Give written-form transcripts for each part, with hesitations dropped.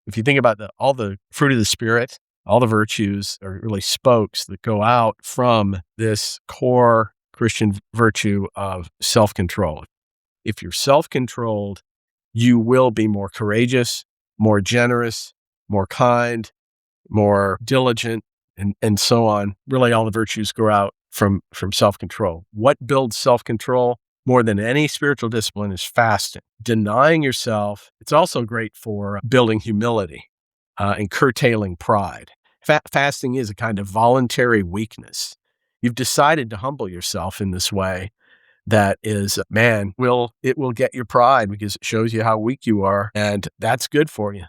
If you think about all the fruit of the Spirit, all the virtues are really spokes that go out from this core Christian virtue of self-control. If you're self-controlled, you will be more courageous, more generous, more kind, more diligent, and so on. Really, all the virtues grow out from self-control. What builds self-control more than any spiritual discipline is fasting. Denying yourself. It's also great for building humility and curtailing pride. Fasting is a kind of voluntary weakness. You've decided to humble yourself in this way. That is, it will get your pride because it shows you how weak you are, and that's good for you.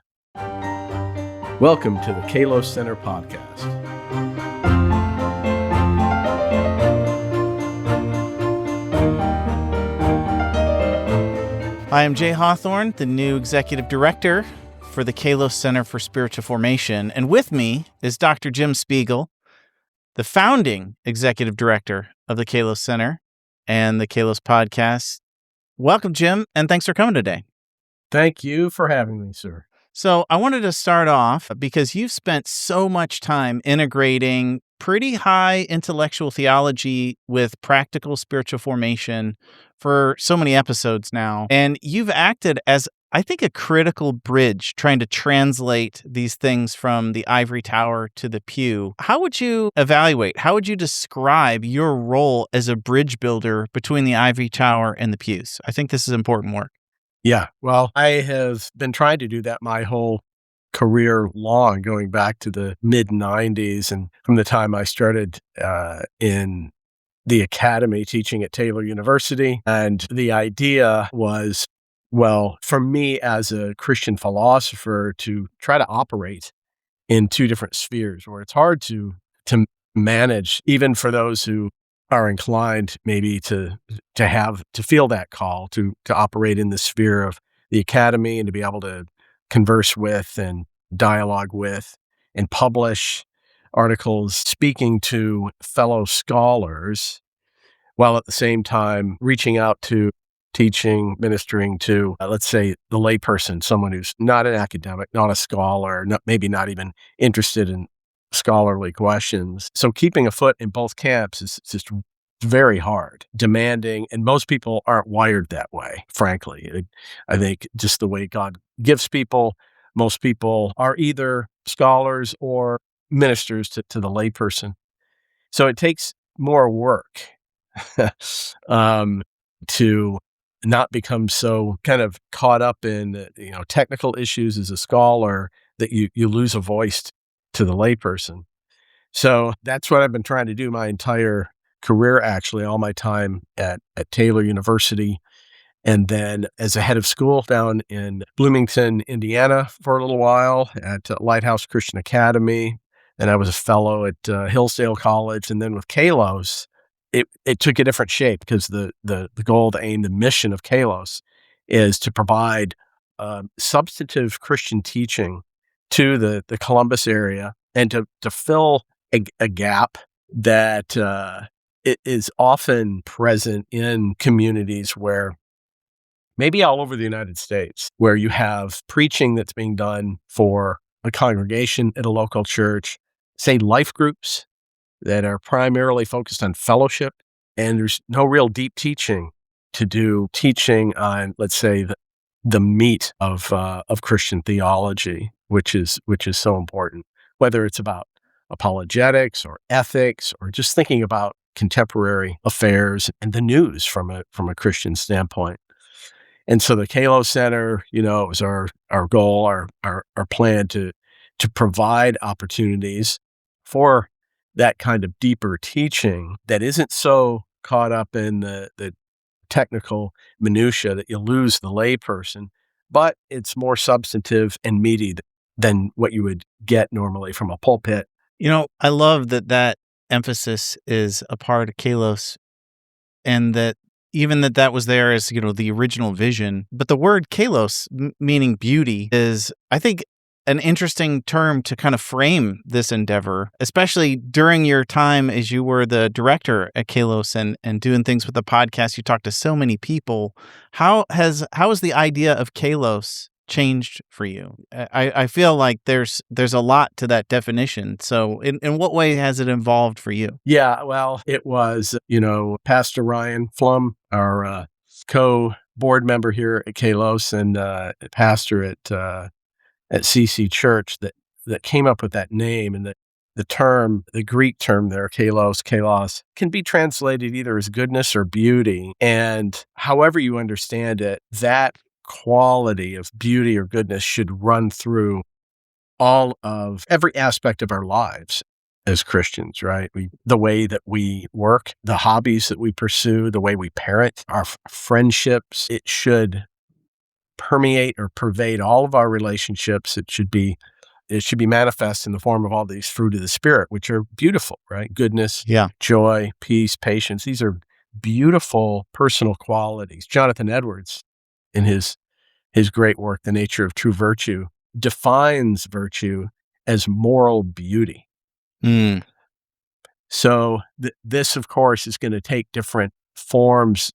Welcome to the Kalos Center podcast. I am Jay Hawthorne, the new executive director for the Kalos Center for Spiritual Formation, and with me is Dr. Jim Spiegel, the founding executive director of the Kalos Center and the Kalos podcast. Welcome, Jim, and thanks for coming today. Thank you for having me, sir. So I wanted to start off because you've spent so much time integrating pretty high intellectual theology with practical spiritual formation for so many episodes now. And you've acted as, I think, a critical bridge trying to translate these things from the ivory tower to the pew. How would you describe your role as a bridge builder between the ivory tower and the pews? I think this is important work. Yeah, well, I have been trying to do that my whole career long, going back to the mid-90s, and from the time I started in the academy teaching at Taylor University. And the idea was, well, for me as a Christian philosopher, to try to operate in two different spheres where it's hard to manage, even for those who are inclined maybe to feel that call to operate in the sphere of the academy and to be able to converse with and dialogue with and publish articles speaking to fellow scholars, while at the same time reaching out to teaching, ministering to, let's say, the layperson, someone who's not an academic, not a scholar, maybe not even interested in scholarly questions. So keeping a foot in both camps is just very hard, demanding, and most people aren't wired that way, frankly. I think just the way God gives people, most people are either scholars or ministers to the layperson. So it takes more work to not become so kind of caught up in technical issues as a scholar that you lose a voice to the layperson. So that's what I've been trying to do my entire career, actually, all my time at Taylor University. And then as a head of school down in Bloomington, Indiana for a little while at Lighthouse Christian Academy. And I was a fellow at Hillsdale College. And then with Kalos, it took a different shape because the goal, the aim, the mission of Kalos is to provide substantive Christian teaching to the Columbus area and to fill a gap that it is often present in communities where, maybe all over the United States, where you have preaching that's being done for a congregation at a local church, say life groups that are primarily focused on fellowship, and there's no real deep teaching to do teaching on, let's say, the meat of Christian theology, which is so important, whether it's about apologetics or ethics or just thinking about contemporary affairs and the news from a Christian standpoint. And so the Kalos Center, it was our goal, our plan to provide opportunities for that kind of deeper teaching that isn't so caught up in the technical minutia that you lose the layperson, but it's more substantive and meaty than what you would get normally from a pulpit. I love that emphasis is a part of Kalos, and that even that was there as, the original vision. But the word Kalos, meaning beauty, is, I think, an interesting term to kind of frame this endeavor, especially during your time as you were the director at Kalos and doing things with the podcast. You talked to so many people. How has the idea of Kalos changed for you? I feel like there's a lot to that definition. So in what way has it evolved for you? Yeah, well, it was, Pastor Ryan Flum, our co-board member here at Kalos and pastor at CC Church that came up with that name. And the term, the Greek term there, kalos, can be translated either as goodness or beauty. And however you understand it, that quality of beauty or goodness should run through every aspect of our lives as Christians, right? The way that we work, the hobbies that we pursue, the way we parent, our friendships, it should permeate or pervade all of our relationships. It should be manifest in the form of all these fruit of the Spirit, which are beautiful, right? Goodness, Yeah. joy, peace, patience. These are beautiful personal qualities. Jonathan Edwards, in his great work, The Nature of True Virtue, defines virtue as moral beauty. Mm. So this, of course, is going to take different forms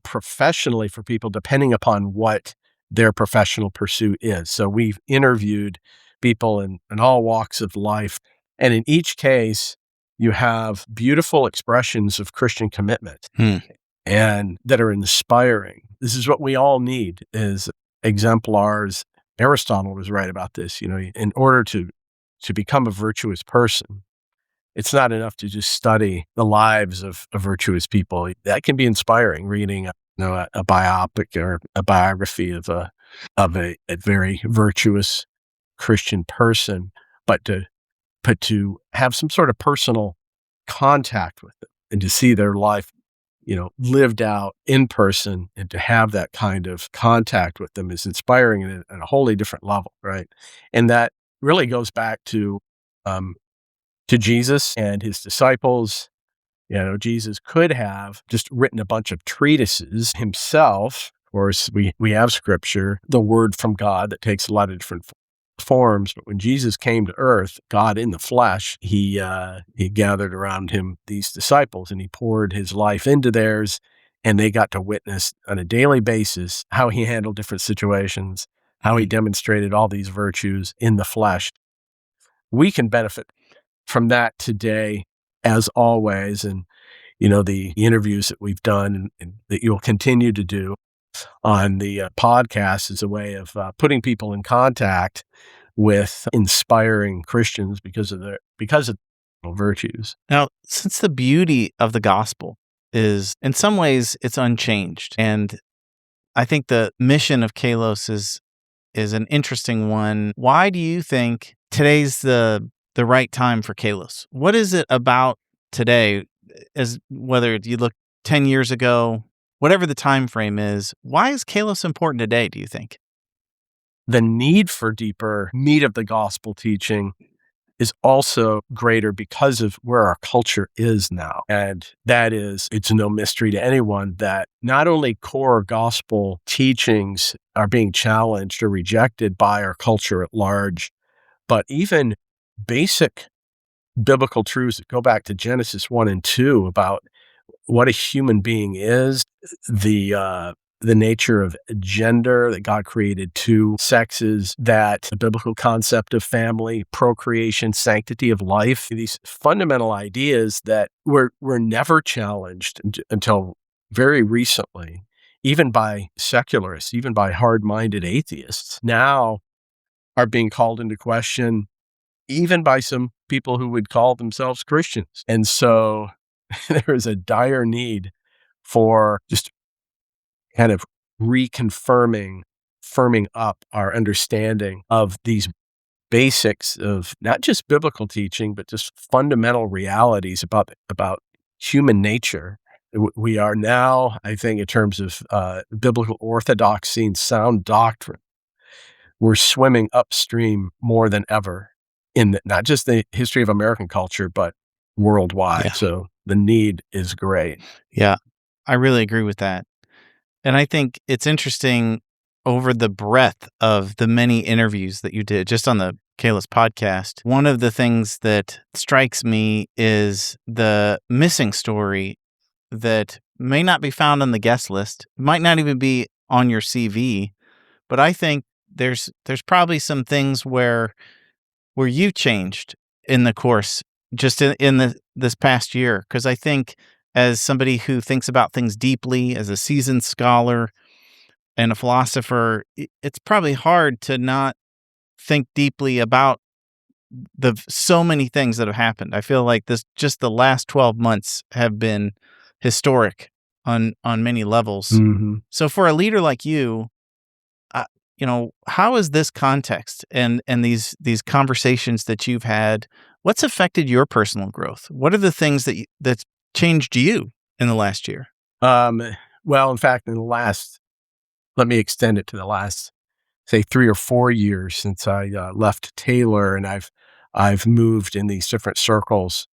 professionally for people, depending upon what their professional pursuit is. So we've interviewed people in all walks of life. And in each case, you have beautiful expressions of Christian commitment and that are inspiring. This is what we all need as exemplars. Aristotle was right about this. In order to become a virtuous person, it's not enough to just study the lives of virtuous people. That can be inspiring, reading a biopic or a biography of a very virtuous Christian person, but to have some sort of personal contact with them and to see their life, lived out in person, and to have that kind of contact with them is inspiring at a wholly different level, right? And that really goes back to Jesus and his disciples. Jesus could have just written a bunch of treatises himself. Of course, we have scripture, the word from God that takes a lot of different forms. But when Jesus came to earth, God in the flesh, he gathered around him these disciples and he poured his life into theirs, and they got to witness on a daily basis how he handled different situations, how he demonstrated all these virtues in the flesh. We can benefit from that today, as always. And, the interviews that we've done and that you'll continue to do on the podcast is a way of putting people in contact with inspiring Christians because of their virtues. Now, since the beauty of the gospel is, in some ways, it's unchanged, and I think the mission of Kalos is an interesting one. Why do you think today's the right time for Kalos? What is it about today, as whether you look 10 years ago, whatever the time frame is, why is Kalos important today, do you think? The need for deeper meat of the gospel teaching is also greater because of where our culture is now. And that is, it's no mystery to anyone that not only core gospel teachings are being challenged or rejected by our culture at large, but even basic biblical truths that go back to Genesis 1 and 2 about what a human being is, the nature of gender, that God created two sexes, that the biblical concept of family, procreation, sanctity of life, these fundamental ideas that were never challenged until very recently, even by secularists, even by hard-minded atheists, now are being called into question even by some people who would call themselves Christians. And so there is a dire need for just kind of firming up our understanding of these basics of not just biblical teaching, but just fundamental realities about human nature. We are now, I think, in terms of biblical orthodoxy and sound doctrine, we're swimming upstream more than ever in not just the history of American culture, but worldwide. Yeah. So the need is great. Yeah, I really agree with that. And I think it's interesting over the breadth of the many interviews that you did just on the Kalos podcast. One of the things that strikes me is the missing story that may not be found on the guest list, might not even be on your CV, but I think there's probably some things where you changed in the course just in this past year. Because I think as somebody who thinks about things deeply, as a seasoned scholar and a philosopher, it's probably hard to not think deeply about the so many things that have happened. I feel like just the last 12 months have been historic on many levels. Mhm. So for a leader like you, how is this context and these conversations that you've had, what's affected your personal growth? What are the things that's changed you in the last year? Um, well, in fact, let me extend it to the last, say, 3 or 4 years since I left Taylor, and I've moved in these different circles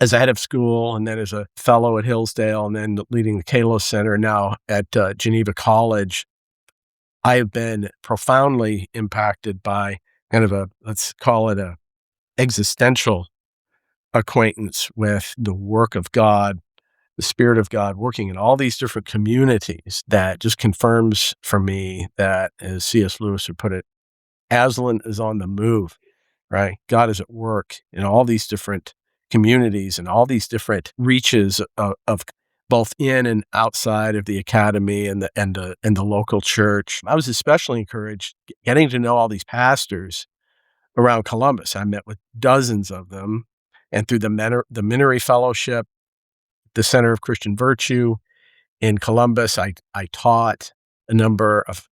as a head of school, and then as a fellow at Hillsdale, and then leading the Kalos Center now at Geneva College. I have been profoundly impacted by kind of let's call it a existential acquaintance with the work of God, the Spirit of God working in all these different communities that just confirms for me that, as C.S. Lewis would put it, Aslan is on the move, right? God is at work in all these different communities and all these different reaches of both in and outside of the academy and the local church. I was especially encouraged getting to know all these pastors around Columbus. I met with dozens of them, and through the Minery Fellowship, the Center of Christian Virtue in Columbus, I taught a number of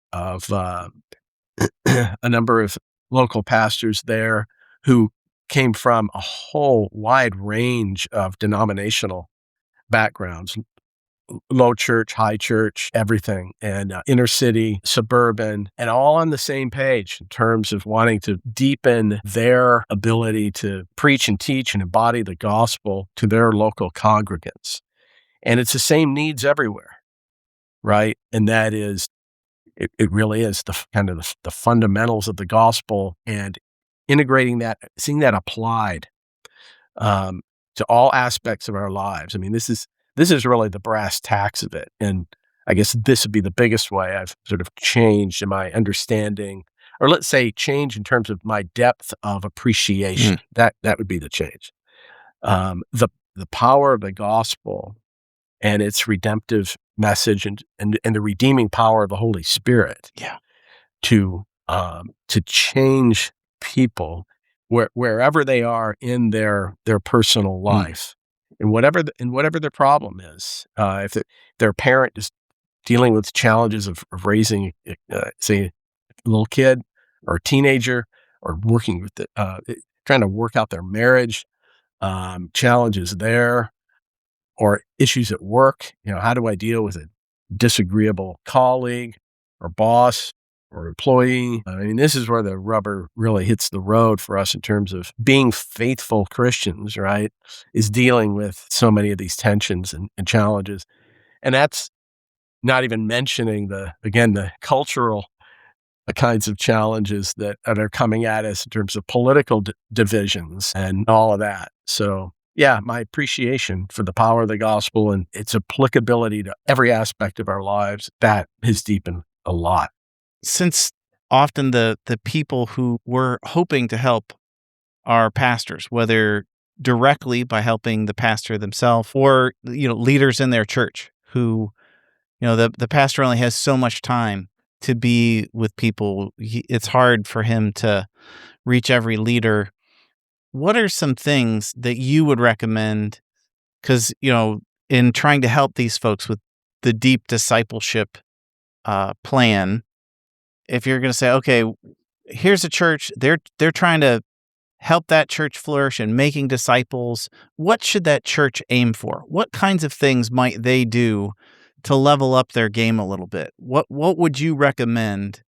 a number of local pastors there who came from a whole wide range of denominational backgrounds, low church, high church, everything, and inner city, suburban, and all on the same page in terms of wanting to deepen their ability to preach and teach and embody the gospel to their local congregants. And it's the same needs everywhere, right? And that is, it really is the kind of the fundamentals of the gospel, and integrating that, seeing that applied to all aspects of our lives. I mean, this is really the brass tacks of it. And I guess this would be the biggest way I've sort of changed in my understanding, or let's say change in terms of my depth of appreciation. That would be the change. The power of the gospel and its redemptive message, and the redeeming power of the Holy Spirit. Yeah. To change people wherever they are in their personal life, and whatever their problem is. If their parent is dealing with challenges of raising, say, a little kid or a teenager, or working with trying to work out their marriage, challenges there, or issues at work. How do I deal with a disagreeable colleague or boss or employee? I mean, this is where the rubber really hits the road for us in terms of being faithful Christians, right? Is dealing with so many of these tensions and challenges. And that's not even mentioning the cultural kinds of challenges that are coming at us in terms of political divisions and all of that. So, yeah, my appreciation for the power of the gospel and its applicability to every aspect of our lives, that has deepened a lot. Since often the people who we're hoping to help are pastors, whether directly by helping the pastor themselves, or leaders in their church who, the pastor only has so much time to be with people. It's hard for him to reach every leader. What are some things that you would recommend? Because, in trying to help these folks with the deep discipleship plan, if you're going to say, okay, here's a church, they're trying to help that church flourish and making disciples, what should that church aim for? What kinds of things might they do to level up their game a little bit? What would you recommend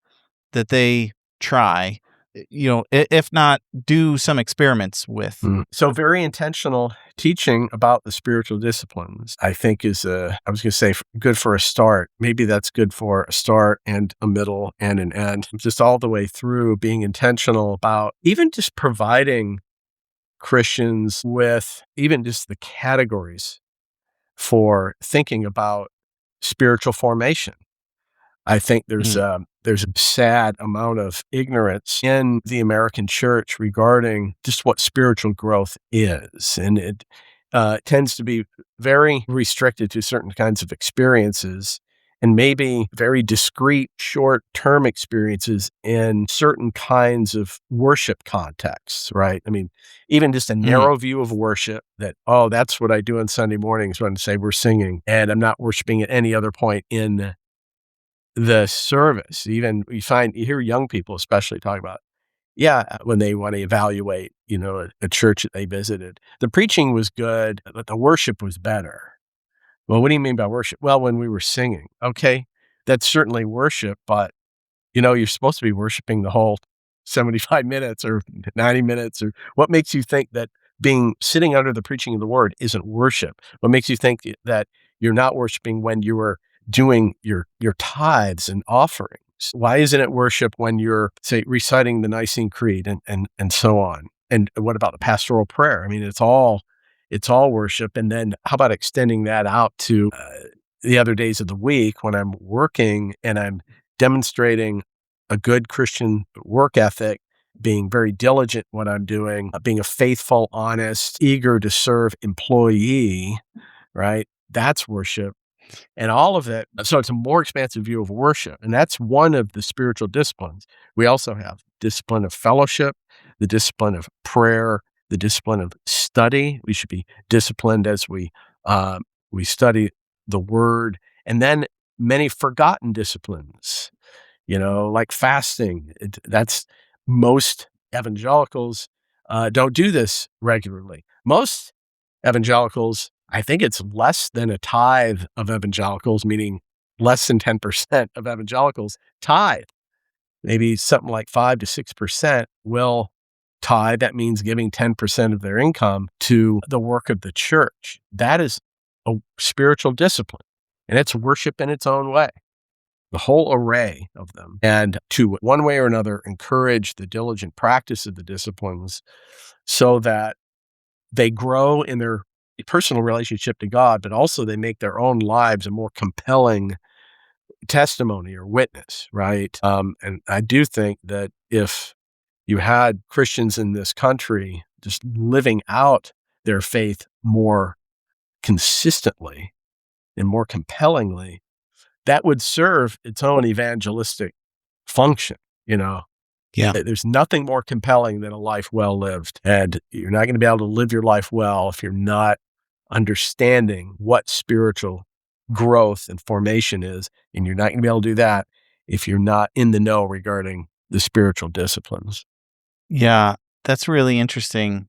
that they try, if not do some experiments with? So very intentional teaching about the spiritual disciplines, I think, is I was going to say good for a start. Maybe that's good for a start and a middle and an end, just all the way through, being intentional about even just providing Christians with even just the categories for thinking about spiritual formation. I think there's Mm. a sad amount of ignorance in the American church regarding just what spiritual growth is, and it tends to be very restricted to certain kinds of experiences, and maybe very discrete, short-term experiences in certain kinds of worship contexts. Right? I mean, even just a Mm. narrow view of worship that, oh, that's what I do on Sunday mornings when I say we're singing, and I'm not worshiping at any other point in the service. Even you hear young people especially talk about, yeah, when they want to evaluate, a church that they visited. The preaching was good, but the worship was better. Well, what do you mean by worship? Well, when we were singing. Okay, that's certainly worship, but you're supposed to be worshiping the whole 75 minutes or 90 minutes. Or what makes you think that sitting under the preaching of the word isn't worship? What makes you think that you're not worshiping when you are doing your tithes and offerings? Why isn't it worship when you're, say, reciting the Nicene Creed and so on? And what about the pastoral prayer? I mean, it's all worship. And then how about extending that out to the other days of the week when I'm working and I'm demonstrating a good Christian work ethic, being very diligent in what I'm doing, being a faithful, honest, eager to serve employee, right? That's worship. And all of it. So it's a more expansive view of worship. And that's one of the spiritual disciplines. We also have discipline of fellowship, the discipline of prayer, the discipline of study. We should be disciplined as we study the word. And then many forgotten disciplines, like fasting. That's most evangelicals don't do this regularly. Most evangelicals, I think it's less than a tithe of evangelicals, meaning less than 10% of evangelicals tithe. Maybe something like 5 to 6% will tithe. That means giving 10% of their income to the work of the church. That is a spiritual discipline, and it's worship in its own way. The whole array of them. And to one way or another encourage the diligent practice of the disciplines so that they grow in their personal relationship to God, but also they make their own lives a more compelling testimony or witness, right? And I do think that if you had Christians in this country just living out their faith more consistently and more compellingly, that would serve its own evangelistic function, you know? Yeah. There's nothing more compelling than a life well lived. And you're not going to be able to live your life well if you're not understanding what spiritual growth and formation is. And you're not going to be able to do that if you're not in the know regarding the spiritual disciplines. Yeah, that's really interesting.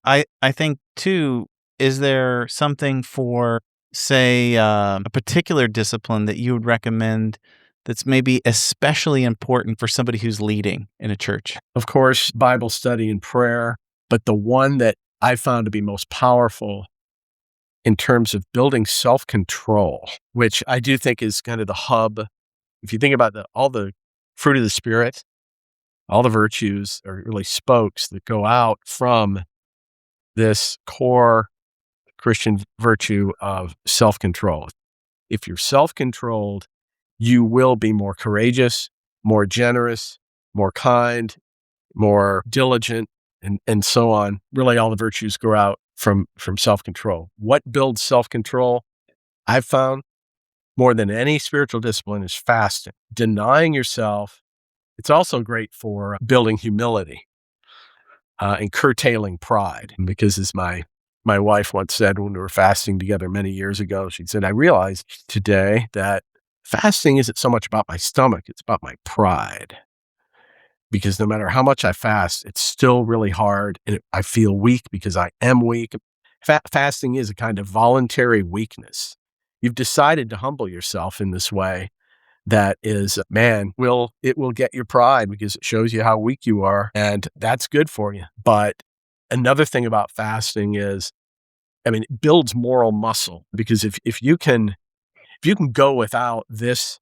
I think too, is there something for, say, a particular discipline that you would recommend that's maybe especially important for somebody who's leading in a church? Of course, Bible study and prayer, but the one that I found to be most powerful in terms of building self-control, which I do think is kind of the hub. If you think about all the fruit of the Spirit, all the virtues are really spokes that go out from this core Christian virtue of self-control. If you're self-controlled, you will be more courageous, more generous, more kind, more diligent, and so on. Really, all the virtues grow out from self-control. What builds self-control? I've found more than any spiritual discipline is fasting, denying yourself. It's also great for building humility and curtailing pride. Because as my wife once said when we were fasting together many years ago, she said, I realized today that fasting isn't so much about my stomach, it's about my pride. Because no matter how much I fast, it's still really hard, and I feel weak because I am weak. Fasting is a kind of voluntary weakness. You've decided to humble yourself in this way that is, it will get your pride because it shows you how weak you are, and that's good for you. But another thing about fasting is, it builds moral muscle, because if you can go without this,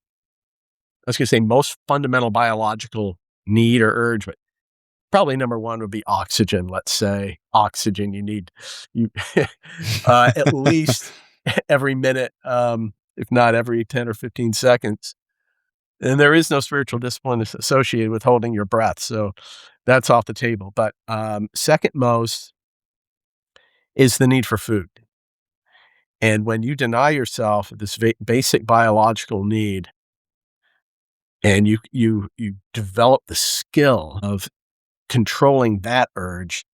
I was going to say most fundamental biological need or urge, but probably number one would be oxygen. Let's say oxygen. You need at least every minute, if not every 10 or 15 seconds. And there is no spiritual discipline associated with holding your breath. So that's off the table. But second most is the need for food. And when you deny yourself this basic biological need, and you develop the skill of controlling that urge,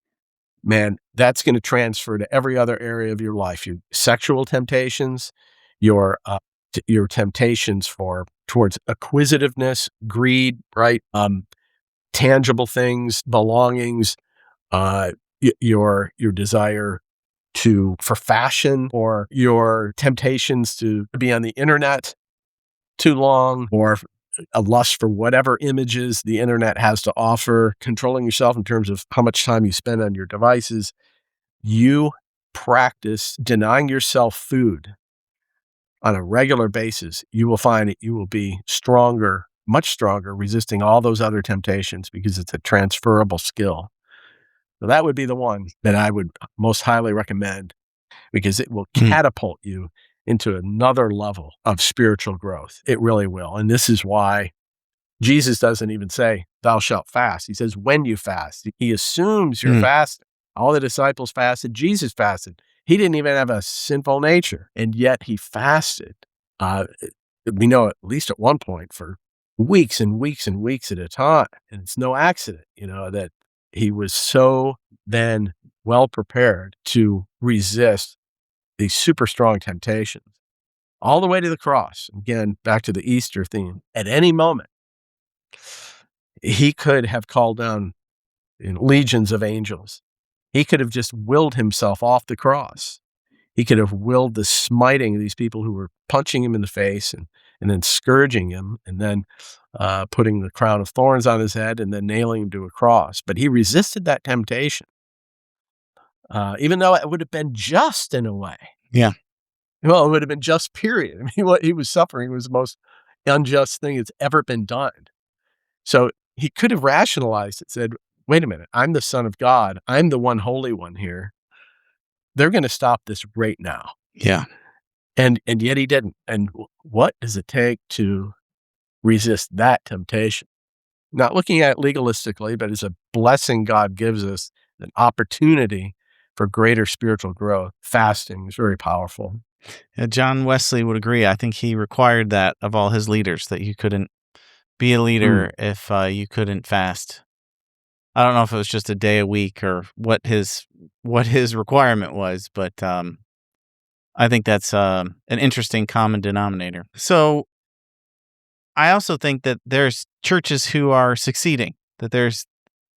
man, that's going to transfer to every other area of your life. Your sexual temptations, your your temptations towards acquisitiveness, greed, right? Tangible things, belongings, your desire for fashion, or your temptations to be on the internet too long, or a lust for whatever images the internet has to offer, controlling yourself in terms of how much time you spend on your devices. You practice denying yourself food on a regular basis, you will find that you will be stronger, much stronger, resisting all those other temptations, because it's a transferable skill. So that would be the one that I would most highly recommend, because it will catapult you into another level of spiritual growth. It really will. And this is why Jesus doesn't even say, thou shalt fast. He says, when you fast. He assumes you're fasting. All the disciples fasted. Jesus fasted. He didn't even have a sinful nature, and yet he fasted. We know at least at one point for weeks and weeks and weeks at a time. And it's no accident, that he was so then well prepared to resist these super strong temptations all the way to the cross. Again, back to the Easter theme. At any moment, he could have called down legions of angels. He could have just willed himself off the cross. He could have willed the smiting of these people who were punching him in the face and then scourging him, and then putting the crown of thorns on his head and then nailing him to a cross. But he resisted that temptation, even though it would have been just in a way. Yeah. Well, it would have been just, period. I mean, what he was suffering was the most unjust thing that's ever been done. So he could have rationalized it, said, wait a minute, I'm the Son of God. I'm the one holy one here. They're going to stop this right now. Yeah. And yet he didn't. And what does it take to resist that temptation? Not looking at it legalistically, but as a blessing God gives us, an opportunity for greater spiritual growth. Fasting is very powerful. John Wesley would agree. I think he required that of all his leaders, that you couldn't be a leader if you couldn't fast. I don't know if it was just a day a week or what his requirement was, but I think that's an interesting common denominator. So I also think that there's churches who are succeeding, that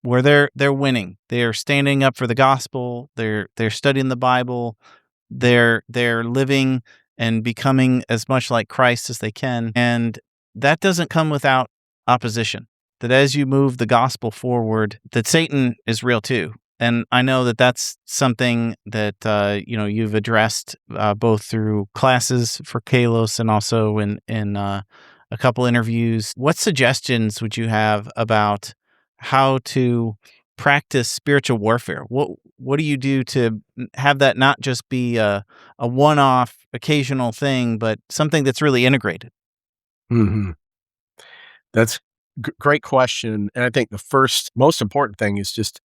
where they're winning. They're standing up for the gospel. They're studying the Bible. They're living and becoming as much like Christ as they can, and that doesn't come without opposition. That as you move the gospel forward, that Satan is real too. And I know that that's something that you've addressed both through classes for Kalos and also in a couple interviews. What suggestions would you have about how to practice spiritual warfare? What do you do to have that not just be a one-off, occasional thing, but something that's really integrated? Mm-hmm. That's great question. And I think the first most important thing is just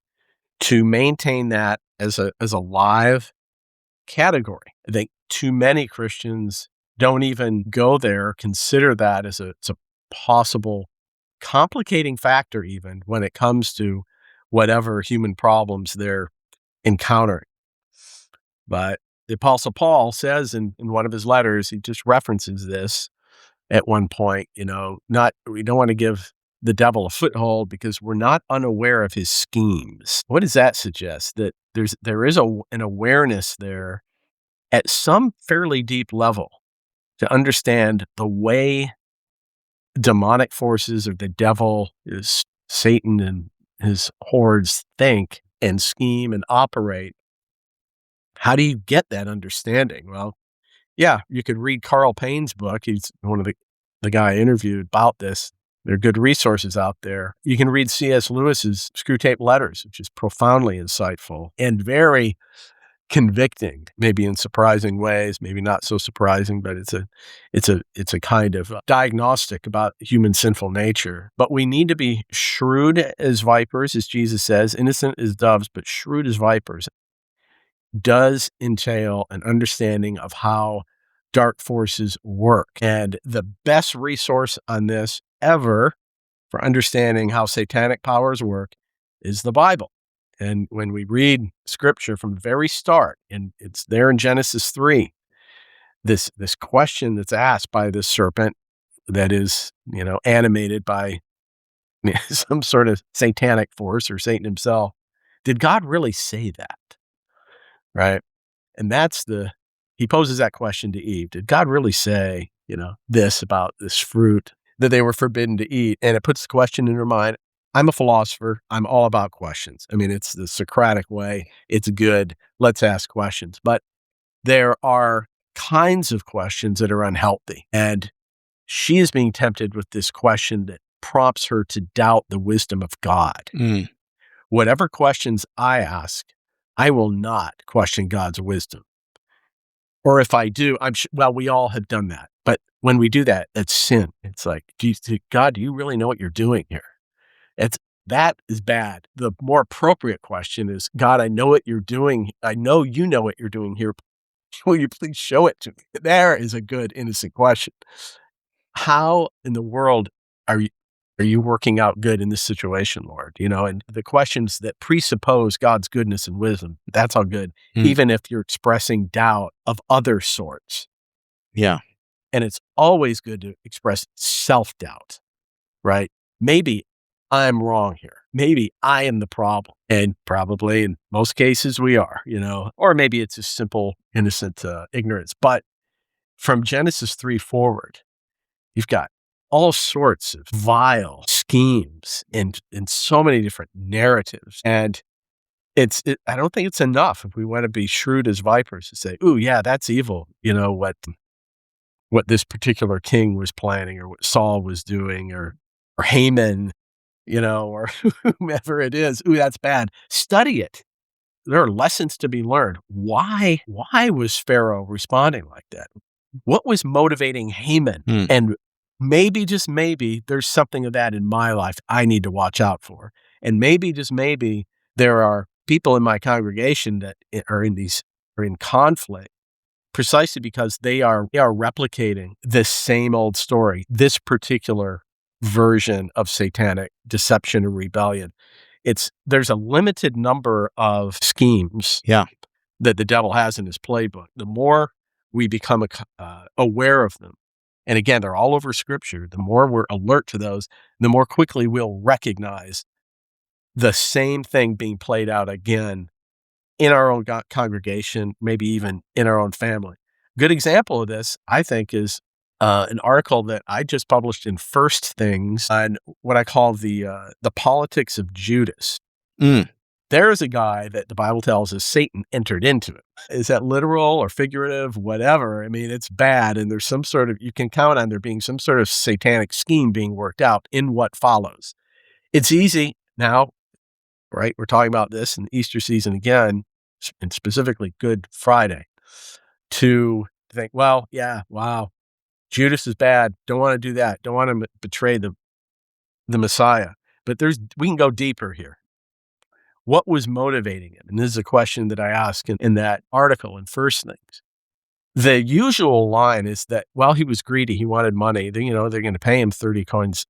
to maintain that as a live category. I think too many Christians don't even go there, consider that as it's a possible complicating factor, even when it comes to whatever human problems they're encountering. But the Apostle Paul says in one of his letters, he just references this at one point, we don't want to give the devil a foothold because we're not unaware of his schemes. What does that suggest? That there is an awareness there at some fairly deep level to understand the way demonic forces or the devil, is Satan and his hordes think and scheme and operate. How do you get that understanding? Well, yeah, you could read Carl Payne's book. He's one of the guy I interviewed about this. There are good resources out there. You can read C.S. Lewis's Screwtape Letters, which is profoundly insightful and very convicting, maybe in surprising ways, maybe not so surprising, but it's a kind of diagnostic about human sinful nature. But we need to be shrewd as vipers, as Jesus says, innocent as doves, but shrewd as vipers. Does entail an understanding of how dark forces work. And the best resource on this ever for understanding how satanic powers work is the Bible. And when we read scripture from the very start, and it's there in Genesis 3, this question that's asked by this serpent that is, animated by some sort of satanic force or Satan himself. Did God really say that? Right? And he poses that question to Eve. Did God really say, this about this fruit that they were forbidden to eat? And it puts the question in her mind. I'm a philosopher. I'm all about questions. I mean, it's the Socratic way. It's good. Let's ask questions. But there are kinds of questions that are unhealthy. And she is being tempted with this question that prompts her to doubt the wisdom of God. Whatever questions I ask, I will not question God's wisdom. Or if I do, we all have done that. But when we do that, that's sin. It's like, God, do you really know what you're doing here? That is bad. The more appropriate question is, God, I know what you're doing. I know you know what you're doing here. Will you please show it to me? There is a good, innocent question. How in the world are you working out good in this situation, Lord? And the questions that presuppose God's goodness and wisdom, that's all good, even if you're expressing doubt of other sorts. Yeah. And it's always good to express self-doubt, right? Maybe I'm wrong here. Maybe I am the problem. And probably in most cases we are, or maybe it's a simple, innocent ignorance. But from Genesis 3 forward, you've got all sorts of vile schemes and so many different narratives. And I don't think it's enough if we want to be shrewd as vipers to say, ooh, yeah, that's evil. What this particular king was planning, or what Saul was doing, or Haman, or whomever it is. Ooh, that's bad. Study it. There are lessons to be learned. Why was Pharaoh responding like that? What was motivating Haman? And maybe, just maybe, there's something of that in my life I need to watch out for. And maybe, just maybe, there are people in my congregation that are in conflict precisely because they are replicating this same old story, this particular version of satanic deception and rebellion. There's a limited number of schemes that the devil has in his playbook. The more we become aware of them, and again, they're all over Scripture, the more we're alert to those, the more quickly we'll recognize the same thing being played out again in our own congregation, maybe even in our own family. Good example of this, I think, is an article that I just published in First Things on what I call the politics of Judas. There is a guy that the Bible tells us Satan entered into it. Is that literal or figurative? Whatever. I mean, it's bad, and there's you can count on there being some sort of satanic scheme being worked out in what follows. It's easy now, right? We're talking about this in the Easter season again, and specifically Good Friday, to think, well, yeah, wow, Judas is bad. Don't want to do that. Don't want to betray the Messiah. But we can go deeper here. What was motivating him? And this is a question that I ask in that article in First Things. The usual line is that, well, he was greedy. He wanted money. They're going to pay him 30 coins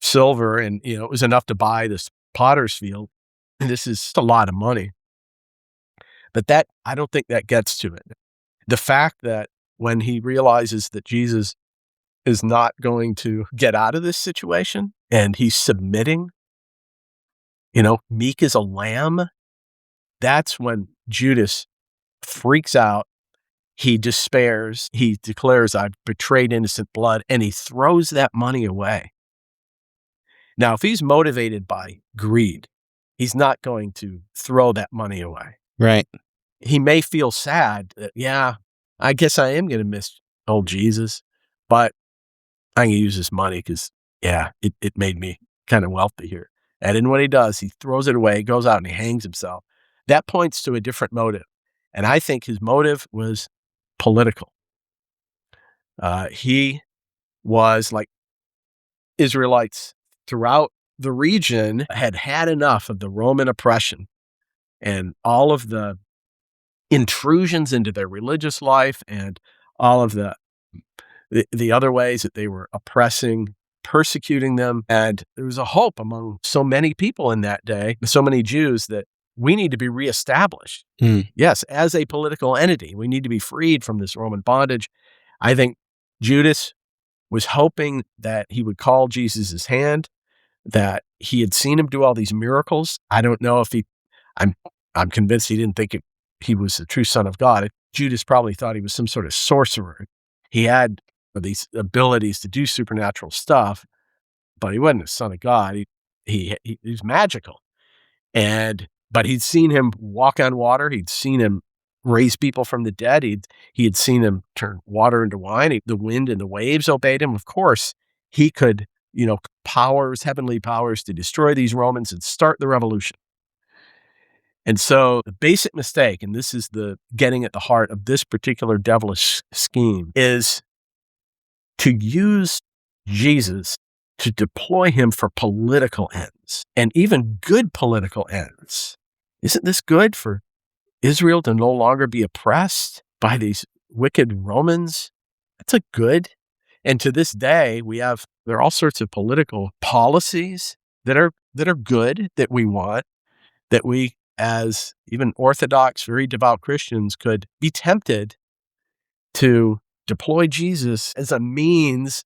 silver, and, it was enough to buy this potter's field. And this is a lot of money. But I don't think that gets to it. The fact that when he realizes that Jesus is not going to get out of this situation and he's submitting, meek as a lamb, that's when Judas freaks out. He despairs. He declares, I've betrayed innocent blood, and he throws that money away. Now, if he's motivated by greed, he's not going to throw that money away. Right. He may feel sad that, yeah, I guess I am going to miss old Jesus, but I'm going to use this money because, yeah, it made me kind of wealthy here. And then what he does, he throws it away, goes out and he hangs himself. That points to a different motive. And I think his motive was political. He was like Israelites throughout the region had had enough of the Roman oppression and all of the intrusions into their religious life and all of the other ways that they were oppressing, persecuting them. And there was a hope among so many people in that day, so many Jews, that we need to be reestablished. Yes, as a political entity, we need to be freed from this Roman bondage. I think Judas was hoping that he would call Jesus' hand, that he had seen him do all these miracles. I don't know if I'm convinced he didn't think he was the true Son of God. Judas probably thought he was some sort of sorcerer. He had these abilities to do supernatural stuff, but he wasn't a son of God. He's magical. But he'd seen him walk on water. He'd seen him raise people from the dead. He had seen him turn water into wine. The wind and the waves obeyed him. Of course, he could, heavenly powers to destroy these Romans and start the revolution. And so the basic mistake, and this is the getting at the heart of this particular devilish scheme, is to use Jesus to deploy him for political ends, and even good political ends. Isn't this good for Israel to no longer be oppressed by these wicked Romans? That's a good. And to this day, there are all sorts of political policies that are good, that we want, that we, as even Orthodox, very devout Christians, could be tempted to deploy Jesus as a means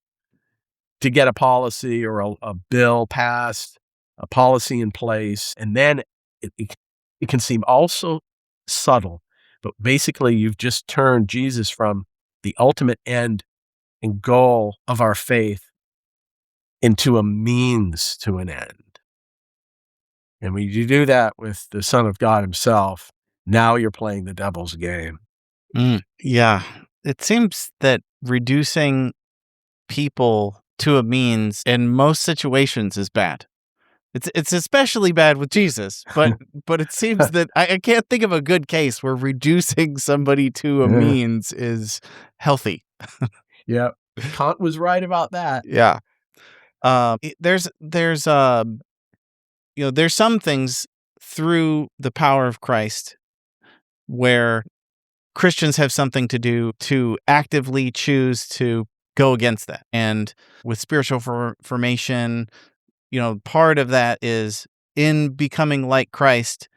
to get a policy or a bill passed, a policy in place. And then it can seem also subtle, but basically you've just turned Jesus from the ultimate end and goal of our faith into a means to an end. And when you do that with the Son of God himself, now you're playing the devil's game. Yeah. It seems that reducing people to a means in most situations is bad. It's especially bad with Jesus, but it seems that I can't think of a good case where reducing somebody to a means is healthy. Yeah, Kant was right about that. Yeah. There's some things through the power of Christ where Christians have something to do to actively choose to go against that. And with spiritual formation, part of that is in becoming like Christ,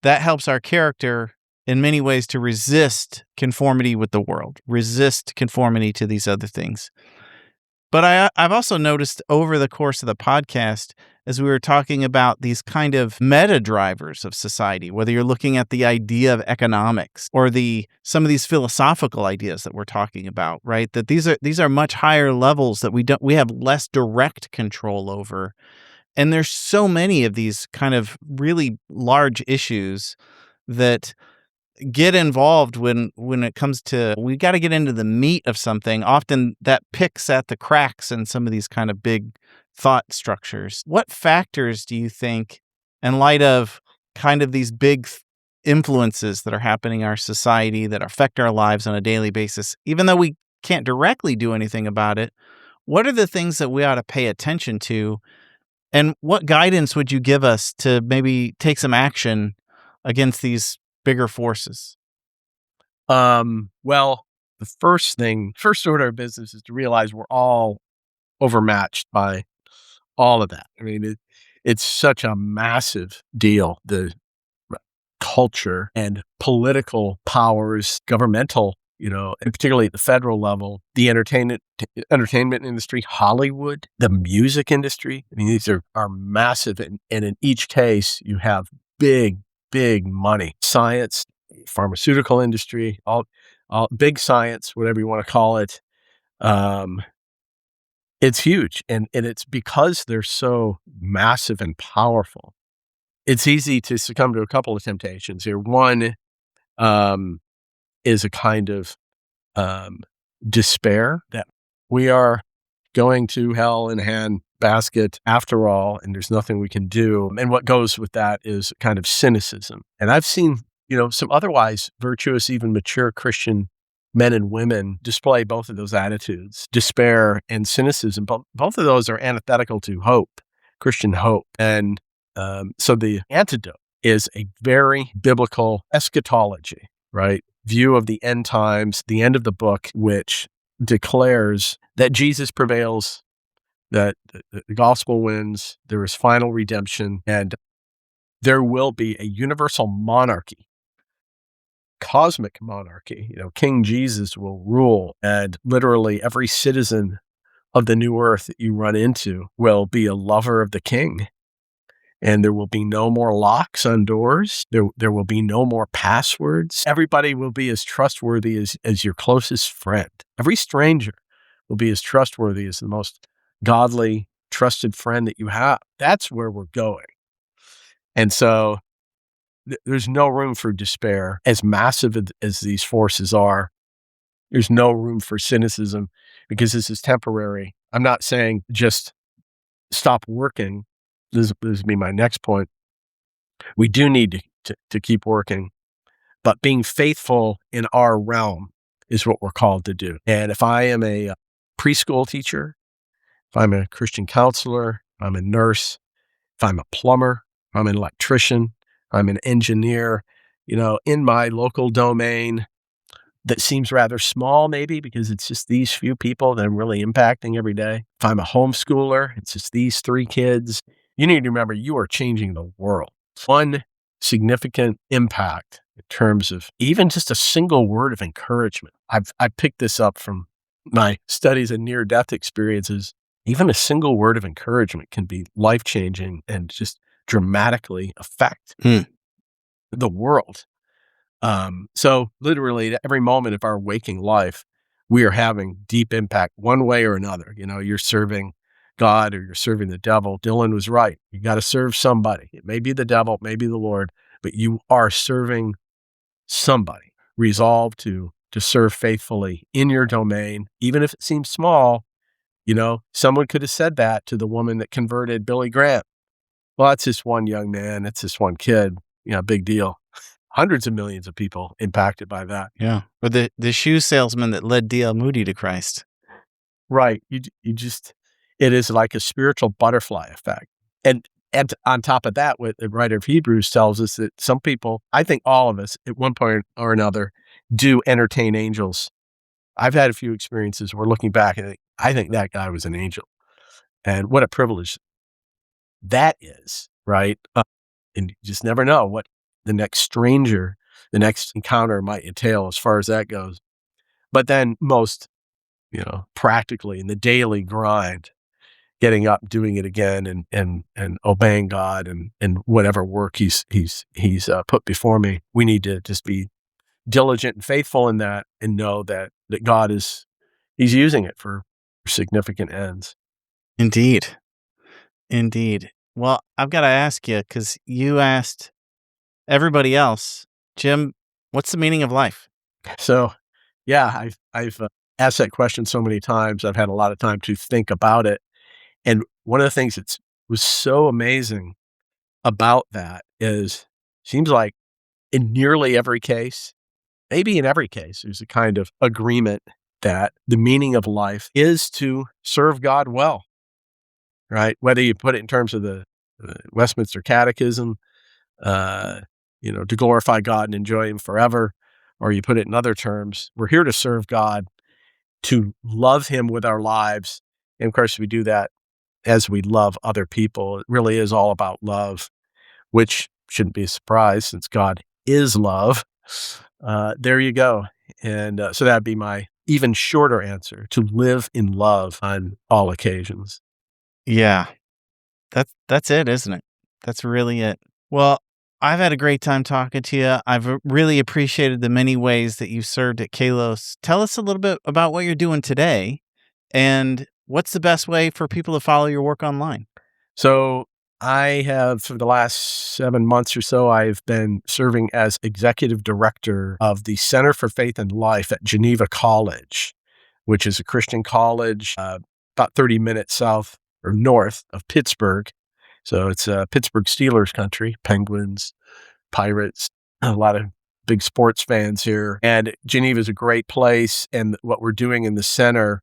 that helps our character in many ways to resist conformity with the world, resist conformity to these other things. But I've also noticed over the course of the podcast, as we were talking about these kind of meta drivers of society, whether you're looking at the idea of economics or some of these philosophical ideas that we're talking about, right? That these are much higher levels that we have less direct control over. And there's so many of these kind of really large issues that get involved when it comes to, we got to get into the meat of something. Often that picks at the cracks in some of these kind of big thought structures. What factors do you think, in light of kind of these big influences that are happening in our society that affect our lives on a daily basis, even though we can't directly do anything about it, what are the things that we ought to pay attention to? And what guidance would you give us to maybe take some action against these bigger forces? Well, the first order of business is to realize we're all overmatched by all of that. I mean, it's such a massive deal. The culture and political powers, governmental, and particularly at the federal level, the entertainment industry, Hollywood, the music industry. I mean, these are massive. And in each case, you have big money. Science, pharmaceutical industry, all big science, whatever you want to call it. It's huge. And it's because they're so massive and powerful. It's easy to succumb to a couple of temptations here. One is a kind of despair that we are going to hell in a hand basket after all, and there's nothing we can do. And what goes with that is kind of cynicism. And I've seen some otherwise virtuous, even mature Christian men and women display both of those attitudes, despair and cynicism. Both of those are antithetical to hope, Christian hope. And so the antidote is a very biblical eschatology, right? View of the end times, the end of the book, which declares that Jesus prevails, that the gospel wins, there is final redemption, and there will be a universal monarchy, cosmic monarchy. King Jesus will rule, and literally every citizen of the new earth that you run into will be a lover of the king. And there will be no more locks on doors. There will be no more passwords. Everybody will be as trustworthy as your closest friend. Every stranger will be as trustworthy as the most godly, trusted friend that you have. That's where we're going. And so there's no room for despair. As massive as these forces are, there's no room for cynicism because this is temporary. I'm not saying just stop working. This would be my next point. We do need to keep working, but being faithful in our realm is what we're called to do. And if I am a preschool teacher, if I'm a Christian counselor, if I'm a nurse, if I'm a plumber, if I'm an electrician, if I'm an engineer, in my local domain that seems rather small maybe because it's just these few people that I'm really impacting every day. If I'm a homeschooler, it's just these 3 kids. You need to remember you are changing the world. One significant impact in terms of even just a single word of encouragement. I picked this up from my studies and near-death experiences. Even a single word of encouragement can be life-changing and just dramatically affect the world. So literally at every moment of our waking life, we are having deep impact one way or another. You're serving God or you're serving the devil. Dylan was right. You got to serve somebody. It may be the devil, it may be the Lord, but you are serving somebody. Resolved to serve faithfully in your domain, even if it seems small. Someone could have said that to the woman that converted Billy Graham. Well, that's just one young man. It's just one kid. Big deal. Hundreds of millions of people impacted by that. Yeah. Or the shoe salesman that led D.L. Moody to Christ. Right. It is like a spiritual butterfly effect. And on top of that, what the writer of Hebrews tells us that some people, I think all of us at one point or another, do entertain angels. I've had a few experiences where looking back, I think that guy was an angel. And what a privilege that is, right? And you just never know what the next stranger, the next encounter might entail as far as that goes. But then most, practically in the daily grind, getting up, doing it again and obeying God and whatever work he's put before me. We need to just be diligent and faithful in that and know that God he's using it for significant ends. Indeed. Well, I've got to ask you, because you asked everybody else, Jim, what's the meaning of life? So, yeah, I've asked that question so many times. I've had a lot of time to think about it. And one of the things that was so amazing about that is, seems like in nearly every case, maybe in every case, there's a kind of agreement that the meaning of life is to serve God well, right? Whether you put it in terms of the Westminster Catechism, to glorify God and enjoy Him forever, or you put it in other terms, we're here to serve God, to love Him with our lives. And of course, we do that as we love other people. It really is all about love, which shouldn't be a surprise since God is love. There you go. And so that'd be my even shorter answer: to live in love on all occasions. Yeah. That's it, isn't it? That's really it. Well, I've had a great time talking to you. I've really appreciated the many ways that you served at Kalos. Tell us a little bit about what you're doing today and what's the best way for people to follow your work online? So I have, for the last 7 months or so, I've been serving as executive director of the Center for Faith and Life at Geneva College, which is a Christian college about 30 minutes south or north of Pittsburgh. So it's Pittsburgh Steelers country, Penguins, Pirates, a lot of big sports fans here. And Geneva is a great place. And what we're doing in the Center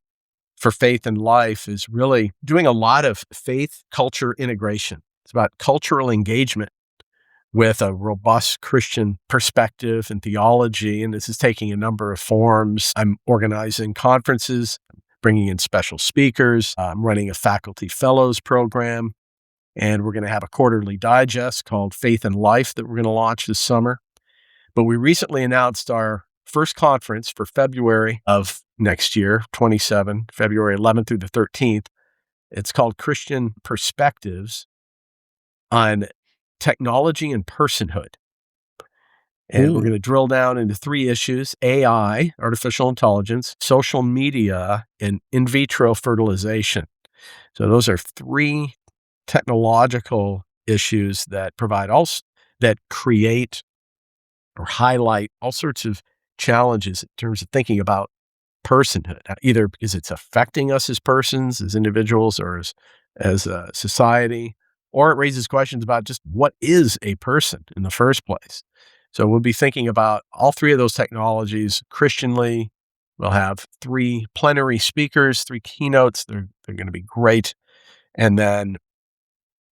for Faith and Life is really doing a lot of faith culture integration. It's about cultural engagement with a robust Christian perspective and theology. And this is taking a number of forms. I'm organizing conferences, bringing in special speakers. I'm running a faculty fellows program. And we're going to have a quarterly digest called Faith and Life that we're going to launch this summer. But we recently announced our first conference for February of next year, 27, February 11th through the 13th. It's called Christian Perspectives on Technology and Personhood. And we're going to drill down into 3 issues: AI, artificial intelligence, social media, and in vitro fertilization. So those are 3 technological issues that that create or highlight all sorts of challenges in terms of thinking about personhood, either because it's affecting us as persons, as individuals, or as a society, or it raises questions about just what is a person in the first place. So we'll be thinking about all 3 of those technologies Christianly. We'll have 3 plenary speakers, 3 keynotes. They're going to be great. And then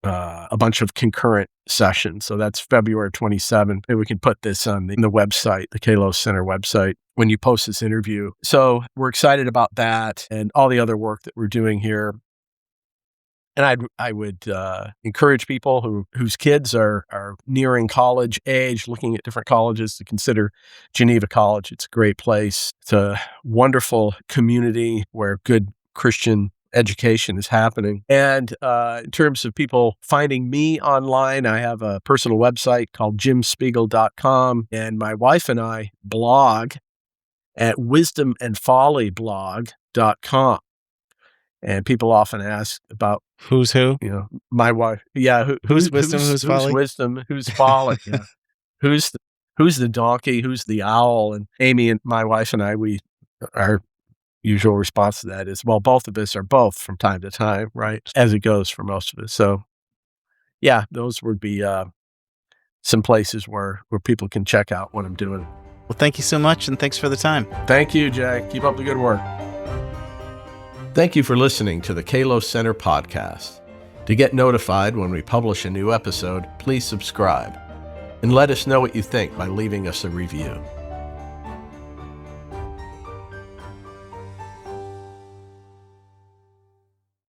a bunch of concurrent sessions. So that's February 27th. And we can put this on the website, the Kalos Center website, when you post this interview. So we're excited about that and all the other work that we're doing here. And I would encourage people whose kids are nearing college age, looking at different colleges, to consider Geneva College. It's a great place. It's a wonderful community where good Christian education is happening. And in terms of people finding me online, I have a personal website called jimspiegel.com. And my wife and I blog at wisdomandfollyblog.com. And people often ask about who's who? My wife. Yeah. Who's wisdom? Who's folly? Who's wisdom? Who's folly? Yeah. Who's the donkey? Who's the owl? And Amy and my wife and I, our usual response to that is, well, both of us are both from time to time, right? As it goes for most of us. So yeah, those would be some places where people can check out what I'm doing. Well, thank you so much. And thanks for the time. Thank you, Jay. Keep up the good work. Thank you for listening to the Kalos Center podcast. To get notified when we publish a new episode, please subscribe and let us know what you think by leaving us a review.